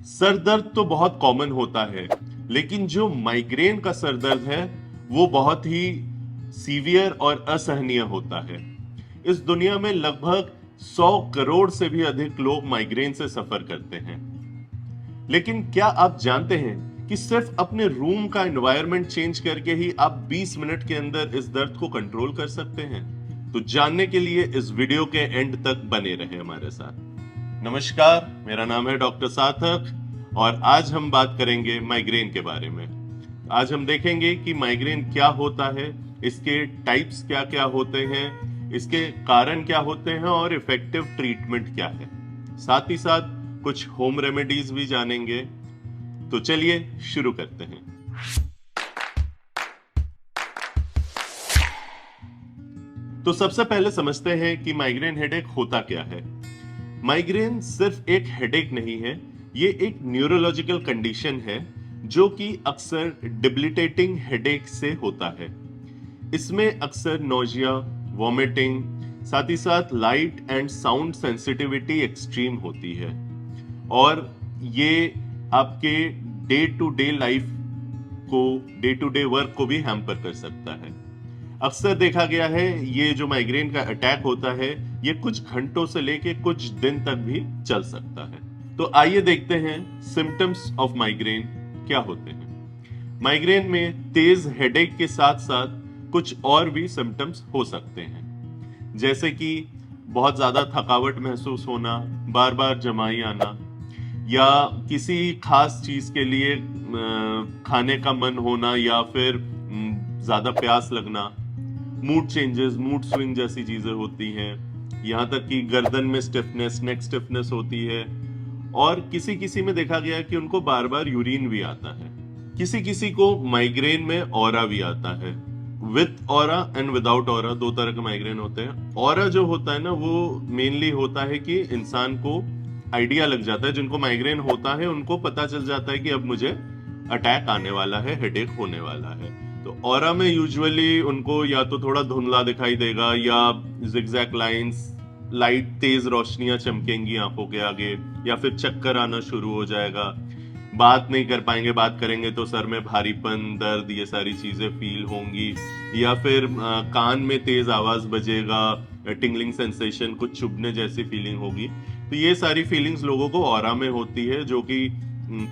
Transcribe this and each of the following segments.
Sir दर्द तो बहुत कॉमन होता है, लेकिन जो माइग्रेन का सर दर्द है वो बहुत ही सीवियर और असहनीय होता है। इस दुनिया में लगभग 100 करोड़ से भी अधिक लोग माइग्रेन से सफर करते हैं। लेकिन क्या आप जानते हैं कि सिर्फ अपने रूम का एनवायरनमेंट चेंज करके ही आप 20 मिनट के अंदर इस दर्द को कंट्रोल कर सकते हैं? तो जानने के लिए इस वीडियो के एंड तक बने रहें हमारे साथ। नमस्कार, मेरा नाम है डॉक्टर सार्थक और आज हम बात करेंगे माइग्रेन के बारे में। आज हम देखेंगे कि माइग्रेन क्या होता है, इसके टाइप्स क्या क्या होते हैं, इसके कारण क्या होते हैं और इफेक्टिव ट्रीटमेंट क्या है। साथ ही साथ कुछ होम रेमेडीज भी जानेंगे। तो चलिए शुरू करते हैं। तो सबसे पहले समझते हैं कि माइग्रेन हेडेक होता क्या है। माइग्रेन सिर्फ एक हेडेक नहीं है, ये एक न्यूरोलॉजिकल कंडीशन है जो कि अक्सर डिबिलिटेटिंग हेडेक से होता है। इसमें अक्सर नोजिया, वॉमिटिंग, साथ ही साथ light and sound sensitivity extreme होती है और ये आपके डे टू डे लाइफ को, डे टू डे वर्क को भी हैम्पर कर सकता है। अक्सर देखा गया है ये जो माइग्रेन का अटैक होता है ये कुछ घंटों से लेके कुछ दिन तक भी चल सकता है। तो आइए देखते हैं सिम्टम्स ऑफ माइग्रेन क्या होते हैं। माइग्रेन में तेज हेडेक के साथ साथ कुछ और भी सिम्टम्स हो सकते हैं, जैसे कि बहुत ज्यादा थकावट महसूस होना, बार बार जमाई आना, या किसी खास चीज के लिए खाने का मन होना, या फिर ज्यादा प्यास लगना, मूड चेंजेस, मूड स्विंग जैसी चीजें होती हैं। यहाँ तक कि गर्दन में स्टिफनेस, नेक स्टिफनेस होती है और किसी किसी में देखा गया कि उनको बार बार यूरिन भी आता है। किसी किसी को माइग्रेन में ऑरा भी आता है। With aura and without aura दो तरह के माइग्रेन होते हैं। ऑरा जो होता है ना वो मेनली होता है कि इंसान को आइडिया लग जाता है, जिनको माइग्रेन होता है उनको पता चल जाता है कि अब मुझे अटैक आने वाला है, हेडेक होने वाला है। तो ऑरा में यूजुअली उनको या तो थोड़ा धुंधला दिखाई देगा या जिगजैग लाइंस, लाइट तेज रोशनियां चमकेंगी आंखों के आगे, या फिर चक्कर आना शुरू हो जाएगा। बात नहीं कर पाएंगे, बात करेंगे तो सर में भारीपन, दर्द, ये सारी चीजें फील होंगी, या फिर कान में तेज आवाज बजेगा, टिंगलिंग सेंसेशन, कुछ चुभने जैसी फीलिंग होगी। तो ये सारी फीलिंग्स लोगों को ऑरा में होती है, जो कि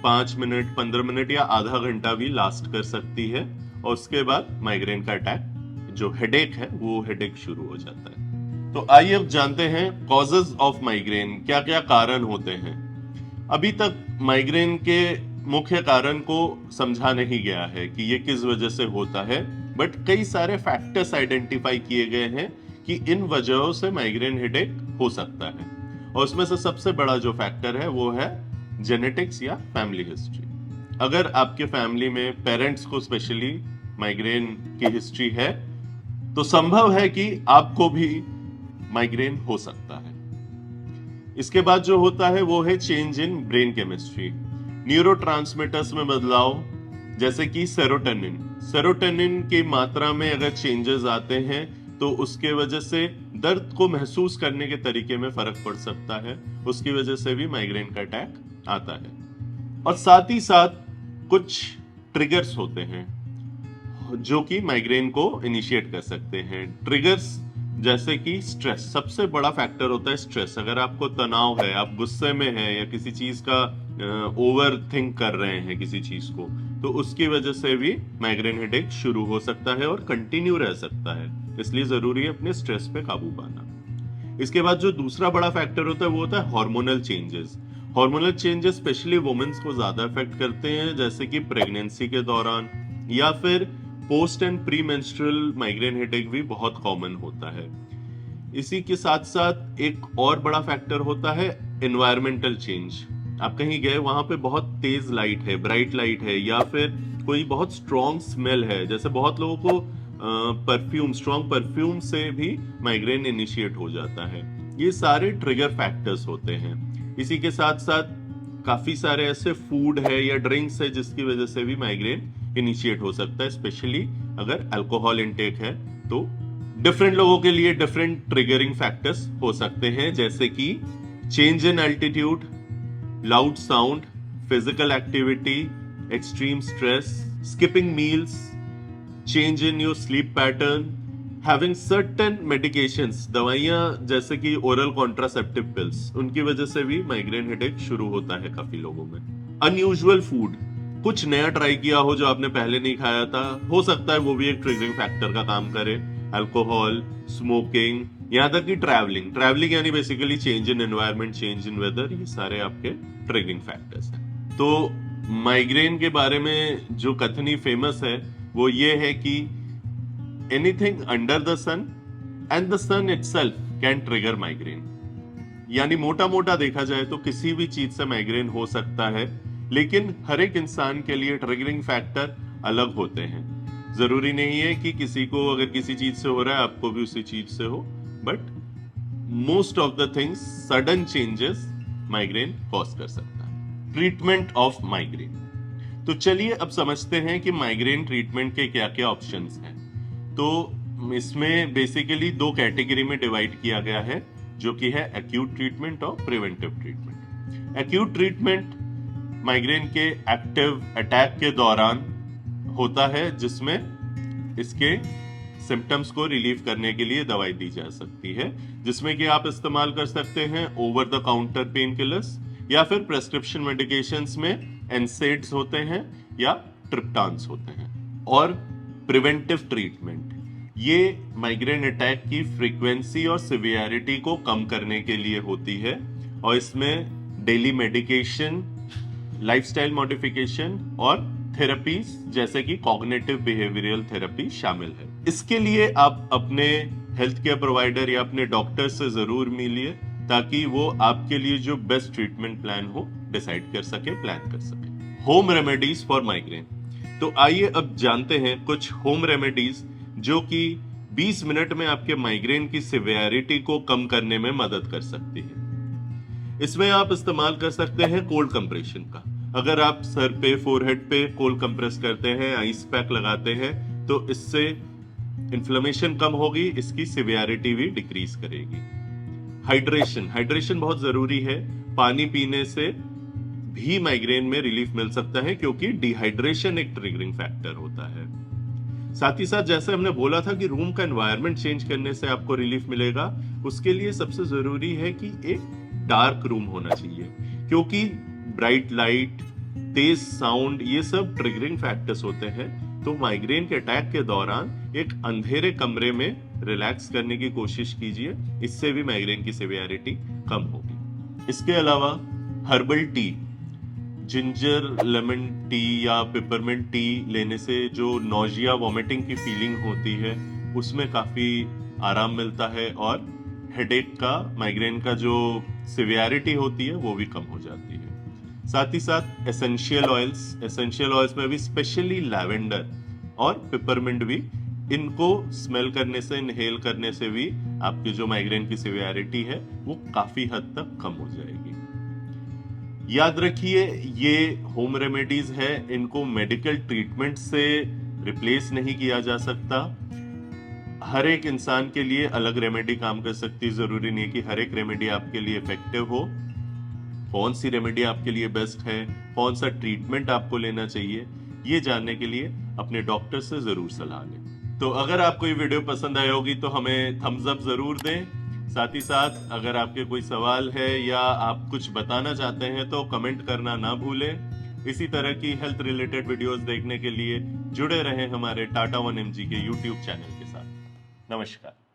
5 मिनट, 15 मिनट या आधा घंटा भी लास्ट कर सकती है और उसके बाद माइग्रेन का अटैक, जो हेडेक है, वो हेडेक शुरू हो जाता है। तो आइए अब जानते हैं कॉजेज ऑफ माइग्रेन, क्या क्या कारण होते हैं। अभी तक माइग्रेन के मुख्य कारण को समझा नहीं गया है कि ये किस वजह से होता है, बट कई सारे फैक्टर्स आइडेंटिफाई किए गए हैं कि इन वजहों से माइग्रेन हेडेक हो सकता है। और उसमें से सबसे बड़ा जो फैक्टर है वो है जेनेटिक्स या फैमिली हिस्ट्री। अगर आपके फैमिली में पेरेंट्स को स्पेशली माइग्रेन की हिस्ट्री है तो संभव है कि आपको भी माइग्रेन हो सकता है। इसके बाद जो होता है वो है change in brain chemistry, neurotransmitters में बदलाव, जैसे कि सेरोटोनिन। सेरोटोनिन की मात्रा में अगर चेंजेस आते हैं तो उसके वजह से दर्द को महसूस करने के तरीके में फर्क पड़ सकता है, उसकी वजह से भी माइग्रेन का अटैक आता है। और साथ ही साथ कुछ ट्रिगर्स होते हैं जो कि माइग्रेन को इनिशिएट कर सकते हैं। ट्रिगर्स जैसे कि स्ट्रेस, सबसे बड़ा फैक्टर होता है स्ट्रेस। अगर आपको तनाव है, आप गुस्से में हैं या किसी चीज का ओवर थिंक कर रहे हैं किसी चीज को, तो उसकी वजह से भी माइग्रेन हेडेक शुरू हो सकता है और कंटिन्यू रह सकता है। इसलिए जरूरी है अपने स्ट्रेस पे काबू पाना। इसके बाद जो दूसरा बड़ा फैक्टर होता है वो होता है hormonal changes. Hormonal changes specially womens को ज्यादा अफेक्ट करते हैं, जैसे कि प्रेगनेंसी के दौरान या फिर post and pre menstrual migraine headache भी बहुत कॉमन होता है। इसी के साथ साथ एक और बड़ा फैक्टर होता है एनवायरमेंटल चेंज। आप कहीं गए, वहां पे बहुत तेज लाइट है, ब्राइट लाइट है, या फिर कोई बहुत स्ट्रॉन्ग स्मेल है, जैसे बहुत लोगों को परफ्यूम, स्ट्रॉन्ग परफ्यूम से भी माइग्रेन इनिशिएट हो जाता है। ये सारे ट्रिगर फैक्टर्स होते हैं। इसी के साथ साथ काफी सारे ऐसे फूड है या ड्रिंक्स है जिसकी वजह से भी माइग्रेन इनिशिएट हो सकता है, स्पेशली अगर अल्कोहल इनटेक है तो। डिफरेंट लोगों के लिए डिफरेंट ट्रिगरिंग फैक्टर्स हो सकते हैं, जैसे कि change in altitude, loud sound, physical activity, extreme stress, skipping meals, change in your sleep pattern, having certain medications, दवाइयाँ जैसे कि oral contraceptive pills, उनकी वजह से भी माइग्रेन हेडेक शुरू होता है काफी लोगों में। अनयूजुअल फूड, कुछ नया ट्राई किया हो जो आपने पहले नहीं खाया था, हो सकता है वो भी एक ट्रिगरिंग फैक्टर का काम करे। अल्कोहल, स्मोकिंग, यहाँ तक कि ट्रैवलिंग यानी basically change in environment, change in weather, ये सारे आपके ट्रिगरिंग फैक्टर्स हैं। तो माइग्रेन के बारे में जो कथनी फेमस है वो ये है कि anything under the sun and the sun itself can trigger migraine. यानी मोटा मोटा देखा जाए तो किसी भी चीज से माइग्रेन हो सकता है, लेकिन हर एक इंसान के लिए ट्रिगरिंग फैक्टर अलग होते हैं। जरूरी नहीं है कि किसी को अगर किसी चीज से हो रहा है आपको भी उसी चीज से हो, but most of the things sudden changes migraine cause कर सकता है। ट्रीटमेंट ऑफ माइग्रेन, तो चलिए अब समझते हैं कि माइग्रेन ट्रीटमेंट के क्या क्या ऑप्शंस हैं। तो इसमें बेसिकली दो कैटेगरी में डिवाइड किया गया है, जो कि है एक्यूट ट्रीटमेंट और preventive treatment. Acute treatment migraine के एक्टिव अटैक के दौरान होता है, जिसमें इसके सिम्टम्स को रिलीव करने के लिए दवाई दी जा सकती है, जिसमें कि आप इस्तेमाल कर सकते हैं over the counter pain killers या फिर प्रेस्क्रिप्शन मेडिकेशंस में एनसेड्स होते हैं या ट्रिप्टान्स होते हैं। और प्रिवेंटिव ट्रीटमेंट, ये माइग्रेन अटैक की फ्रीक्वेंसी और सिवियरिटी को कम करने के लिए होती है, और इसमें डेली मेडिकेशन, लाइफस्टाइल मॉडिफिकेशन और थेरेपीज जैसे कि कॉग्निटिव बिहेवियरल थेरेपी शामिल है। इसके लिए आप अपने हेल्थ केयर प्रोवाइडर या अपने डॉक्टर से जरूर मिलिए, ताकि वो आपके लिए जो बेस्ट ट्रीटमेंट प्लान हो डिसाइड कर सके, प्लान कर सके। होम रेमेडीज फॉर माइग्रेन, तो आइए अब जानते हैं कुछ होम रेमेडीज जो कि 20 मिनट में आपके माइग्रेन की सिवियरिटी को कम करने में मदद कर सकती है। इसमें आप इस्तेमाल कर सकते हैं कोल्ड कंप्रेशन का। अगर आप सर पे, फोरहेड पे कोल्ड कंप्रेस करते हैं, आइस पैक लगाते हैं, तो इससे इन्फ्लेमेशन कम होगी, इसकी सिवियरिटी भी डिक्रीज करेगी। हाइड्रेशन बहुत जरूरी है। पानी पीने से भी माइग्रेन में रिलीफ मिल सकता है, क्योंकि डिहाइड्रेशन एक ट्रिगरिंग फैक्टर होता है। साथ ही साथ जैसे हमने बोला था कि रूम का एनवायरनमेंट चेंज करने से आपको रिलीफ मिलेगा, उसके लिए सबसे जरूरी है कि एक डार्क रूम होना चाहिए, क्योंकि ब्राइट लाइट, तेज साउंड, ये सब ट्रिगरिंग फैक्टर्स होते हैं। तो माइग्रेन के अटैक के दौरान एक अंधेरे कमरे में रिलैक्स करने की कोशिश कीजिए, इससे भी माइग्रेन की सिवियरिटी कम होगी। इसके अलावा herbal tea, ginger lemon tea या पेपरमिंट टी लेने से जो नोजिया, वॉमिटिंग की फीलिंग होती है, उसमें काफी आराम मिलता है, और हेडेक का, माइग्रेन का जो सिवियरिटी होती है वो भी कम हो जाती है। साथ ही साथ एसेंशियल ऑयल्स में भी स्पेशली लैवेंडर और पेपरमिंट भी, इनको स्मेल करने से, इनहेल करने से भी आपकी जो माइग्रेन की सिवियरिटी है वो काफी हद तक कम हो जाएगी। याद रखिए, ये होम रेमेडीज है, इनको मेडिकल ट्रीटमेंट से रिप्लेस नहीं किया जा सकता। हर एक इंसान के लिए अलग रेमेडी काम कर सकती है, जरूरी नहीं कि हर एक रेमेडी आपके लिए इफेक्टिव हो। कौन सी रेमेडी आपके लिए बेस्ट है, कौन सा ट्रीटमेंट आपको लेना चाहिए, ये जानने के लिए अपने डॉक्टर से जरूर सलाह लें। तो अगर आपको ये वीडियो पसंद आई होगी तो हमें थम्स अप जरूर दें। साथ ही साथ अगर आपके कोई सवाल है या आप कुछ बताना चाहते हैं तो कमेंट करना ना भूलें। इसी तरह की हेल्थ रिलेटेड वीडियोस देखने के लिए जुड़े रहें हमारे टाटा 1mg के YouTube चैनल के साथ। नमस्कार।